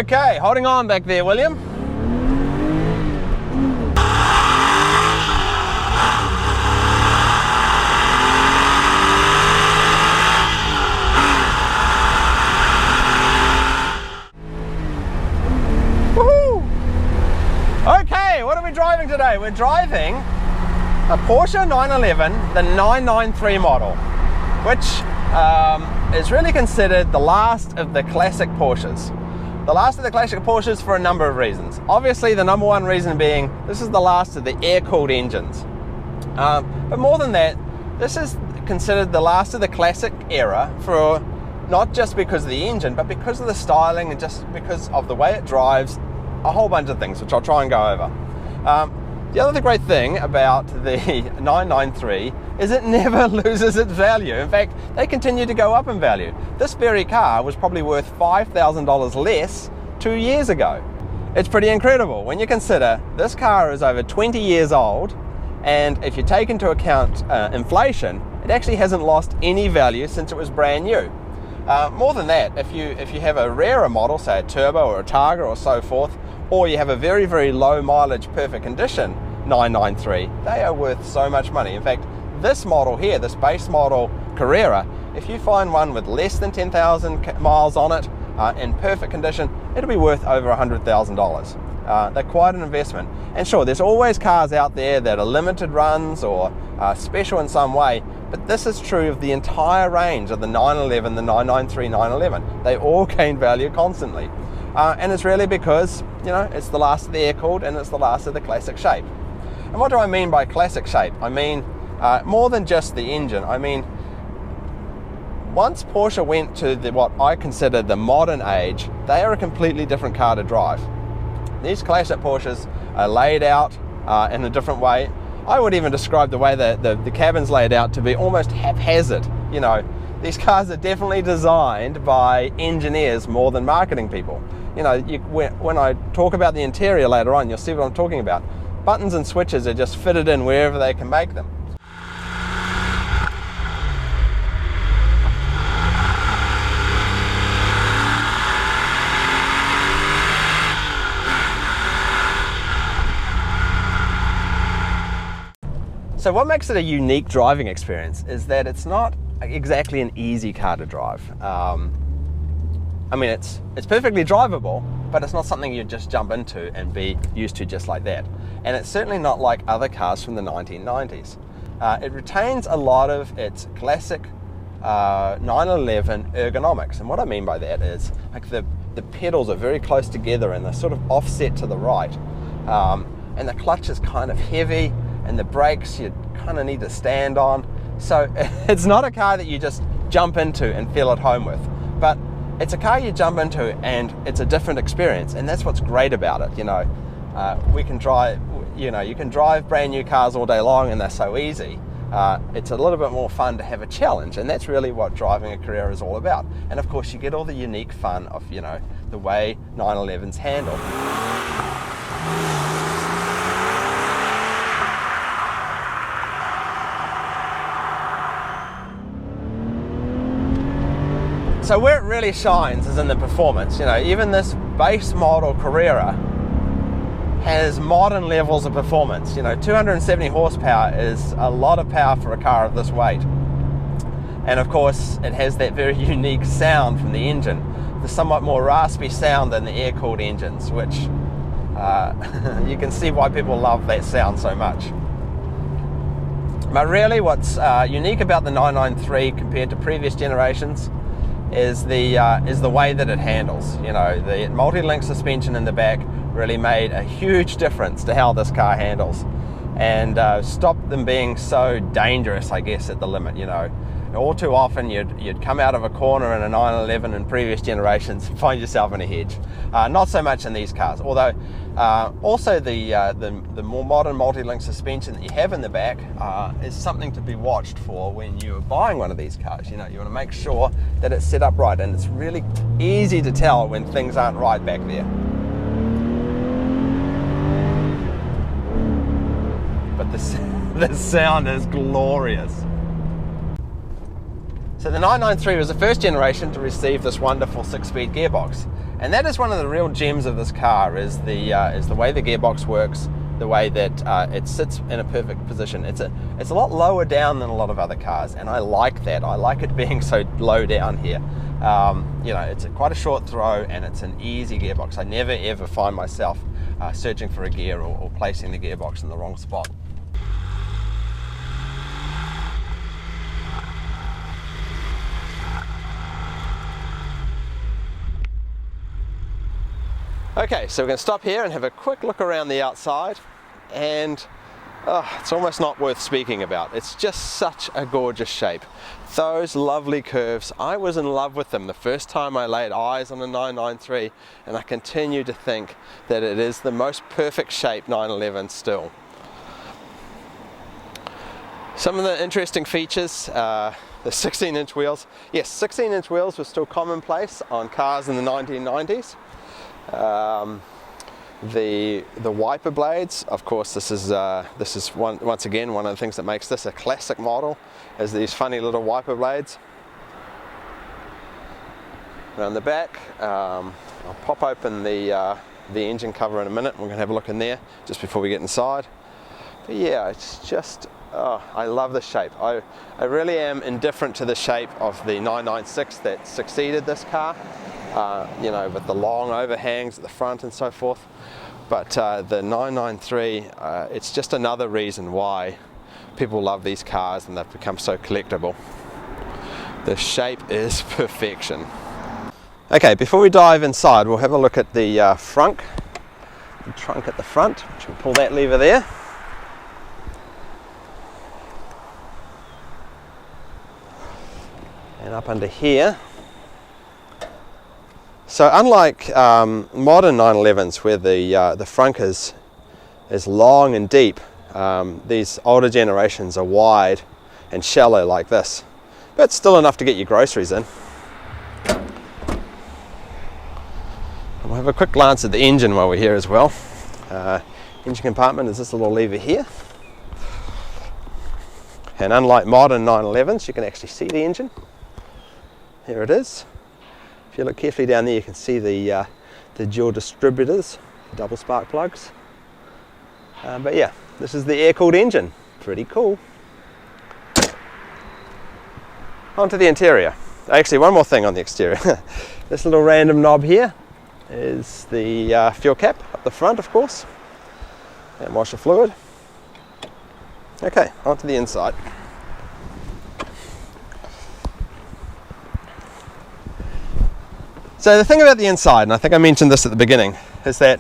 Okay, holding on back there, William. Woohoo! Okay, what are we driving today? We're driving a Porsche 911, the 993 model, which is really considered the last of the classic Porsches. The last of the classic Porsches for a number of reasons. Obviously, the number one reason being this is the last of the air-cooled engines. But more than that, this is considered the last of the classic era for not just because of the engine, but because of the styling and just because of the way it drives, a whole bunch of things, which I'll try and go over. The other great thing about the 993 is it never loses its value. In fact, they continue to go up in value. This very car was probably worth $5,000 less 2 years ago. It's pretty incredible when you consider this car is over 20 years old, and if you take into account inflation, it actually hasn't lost any value since it was brand new. More than that, if you have a rarer model, say a turbo or a Targa or so forth, or you have a very, very low mileage, perfect condition 993, they are worth so much money. In fact, this model here, this base model Carrera, if you find one with less than 10,000 miles on it, in perfect condition, it'll be worth over $100,000. They're quite an investment. And sure, there's always cars out there that are limited runs or special in some way, but this is true of the entire range of the 911, the 993, 911. They all gain value constantly. And it's really because, you know, it's the last of the air-cooled and it's the last of the classic shape. And what do I mean by classic shape? I mean more than just the engine. I mean, once Porsche went to what I consider the modern age, they are a completely different car to drive. These classic Porsches are laid out in a different way. I would even describe the way the cabin's laid out to be almost haphazard. You know, these cars are definitely designed by engineers more than marketing people. You know, when I talk about the interior later on, you'll see what I'm talking about. Buttons and switches are just fitted in wherever they can make them. So what makes it a unique driving experience is that it's not exactly an easy car to drive. I mean, it's perfectly drivable, but it's not something you just jump into and be used to just like that. And it's certainly not like other cars from the 1990s. It retains a lot of its classic 911 ergonomics. And what I mean by that is like the pedals are very close together and they're sort of offset to the right. And the clutch is kind of heavy, and the brakes you kind of need to stand on. So it's not a car that you just jump into and feel at home with, but it's a car you jump into and it's a different experience, and that's what's great about it. You know, we can drive, you know, you can drive brand new cars all day long and they're so easy. It's a little bit more fun to have a challenge, and that's really what driving a Carrera is all about. And of course you get all the unique fun of, you know, the way 911s handle. So where it really shines is in the performance. You know, even this base model Carrera has modern levels of performance. You know, 270 horsepower is a lot of power for a car of this weight. And of course, it has that very unique sound from the engine, the somewhat more raspy sound than the air-cooled engines, which you can see why people love that sound so much. But really what's unique about the 993 compared to previous generations is the way that it handles. You know, the multi-link suspension in the back really made a huge difference to how this car handles, and stopped them being so dangerous, I guess, at the limit. You know, all too often you'd come out of a corner in a 911 in previous generations and find yourself in a hedge. Not so much in these cars, although also the more modern multi-link suspension that you have in the back is something to be watched for when you're buying one of these cars. You know, you want to make sure that it's set up right, and it's really easy to tell when things aren't right back there. But the sound is glorious. So the 993 was the first generation to receive this wonderful 6-speed gearbox, And that is one of the real gems of this car, is the way the gearbox works, the way that it sits in a perfect position. It's a lot lower down than a lot of other cars, and I like that. I like it being so low down here. You know, it's quite a short throw, and it's an easy gearbox. I never ever find myself searching for a gear or placing the gearbox in the wrong spot. Okay, so we're going to stop here and have a quick look around the outside, and it's almost not worth speaking about. It's just such a gorgeous shape. Those lovely curves, I was in love with them the first time I laid eyes on a 993, and I continue to think that it is the most perfect shape 911 still. Some of the interesting features, the 16-inch wheels. Yes, 16-inch wheels were still commonplace on cars in the 1990s. The wiper blades, of course, this is once again one of the things that makes this a classic model, is these funny little wiper blades. Around the back, I'll pop open the engine cover in a minute. We're going to have a look in there just before we get inside. But yeah, it's just, I love the shape. I really am indifferent to the shape of the 996 that succeeded this car. You know, with the long overhangs at the front and so forth. But the 993, it's just another reason why people love these cars and they've become so collectible. The shape is perfection. Okay, before we dive inside, we'll have a look at the trunk at the front. Which we'll pull that lever there. And up under here. So unlike modern 911s where the frunk is long and deep, these older generations are wide and shallow like this, but still enough to get your groceries in. And we'll have a quick glance at the engine while we're here as well. Engine compartment is this little lever here. And unlike modern 911s, you can actually see the engine. Here it is. If you look carefully down there, you can see the dual distributors, double spark plugs. But yeah, this is the air-cooled engine. Pretty cool. Onto the interior. Actually, one more thing on the exterior. This little random knob here is the fuel cap up the front, of course, and washer fluid. Okay, onto the inside. So the thing about the inside, and I think I mentioned this at the beginning, is that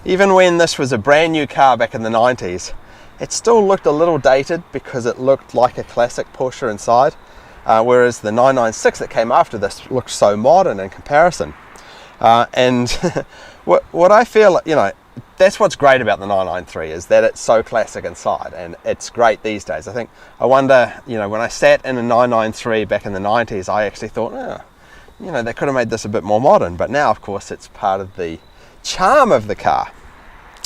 even when this was a brand new car back in the 90s, it still looked a little dated because it looked like a classic Porsche inside, whereas the 996 that came after this looked so modern in comparison. And what I feel, you know, that's what's great about the 993, is that it's so classic inside, and it's great these days. I wonder, you know, when I sat in a 993 back in the 90s, I actually thought, you know, they could have made this a bit more modern, but now, of course, it's part of the charm of the car.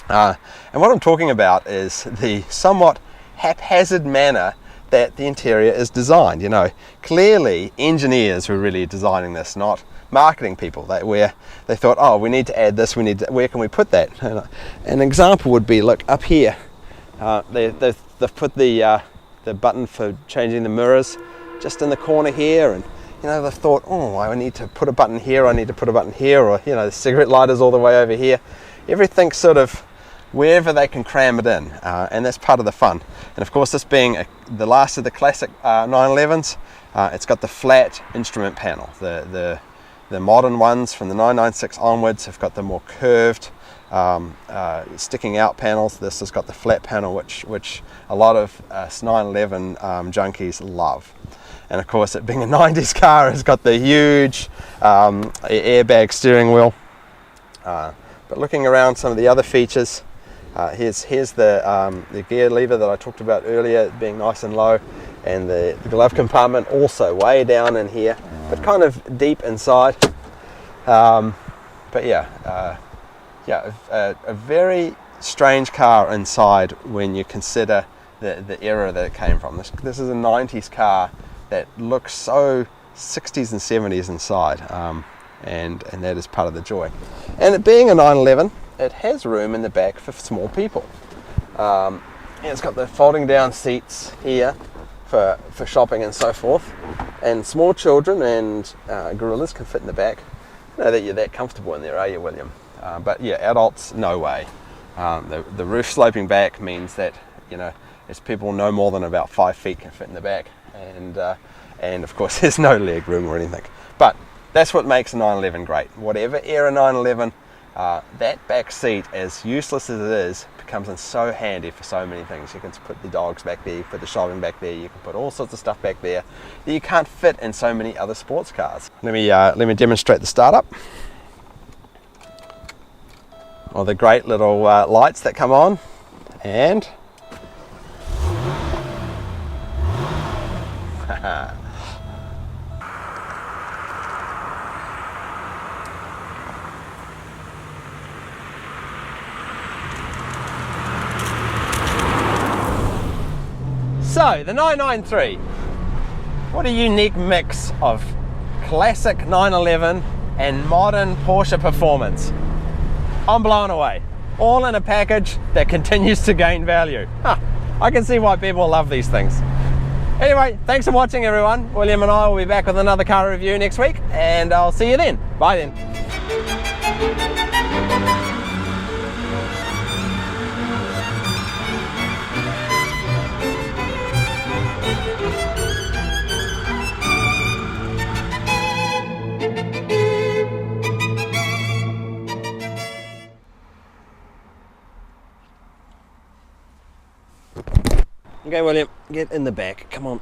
And what I'm talking about is the somewhat haphazard manner that the interior is designed. You know, clearly engineers were really designing this, not marketing people. They thought, oh, we need to add this, where can we put that? And an example would be, look, up here, they've put the button for changing the mirrors just in the corner here, and you know, they've thought, oh, I need to put a button here, I need to put a button here, or, you know, the cigarette lighters all the way over here. Everything's sort of wherever they can cram it in, and that's part of the fun. And of course, this being the last of the classic 911s, it's got the flat instrument panel. The modern ones from the 996 onwards have got the more curved, sticking out panels. This has got the flat panel, which a lot of 911 junkies love. And of course, it being a 90s car, it's got the huge airbag steering wheel. But looking around some of the other features, here's the gear lever that I talked about earlier, being nice and low, and the glove compartment also way down in here, but kind of deep inside. But yeah, a very strange car inside when you consider the era that it came from. This is a 90s car that looks so 60s and 70s inside. and that is part of the joy. And it being a 911, it has room in the back for small people. And it's got the folding down seats here for shopping and so forth, and small children and gorillas can fit in the back. I know that you're that comfortable in there, are you, William? But yeah, adults, no way. The roof sloping back means that, you know, as people no more than about 5 feet can fit in the back, and of course there's no leg room or anything. But that's what makes a 911 great. Whatever era 911, that back seat, as useless as it is, comes in so handy for so many things. You can put the dogs back there, you can put the shopping back there, you can put all sorts of stuff back there that you can't fit in so many other sports cars. Let me demonstrate the startup. All the great little lights that come on, and so the 993, what a unique mix of classic 911 and modern Porsche performance. I'm blown away. All in a package that continues to gain value. I can see why people love these things. Anyway, thanks for watching, everyone. William and I will be back with another car review next week, and I'll see you then. Bye then. Okay, William, get in the back. Come on.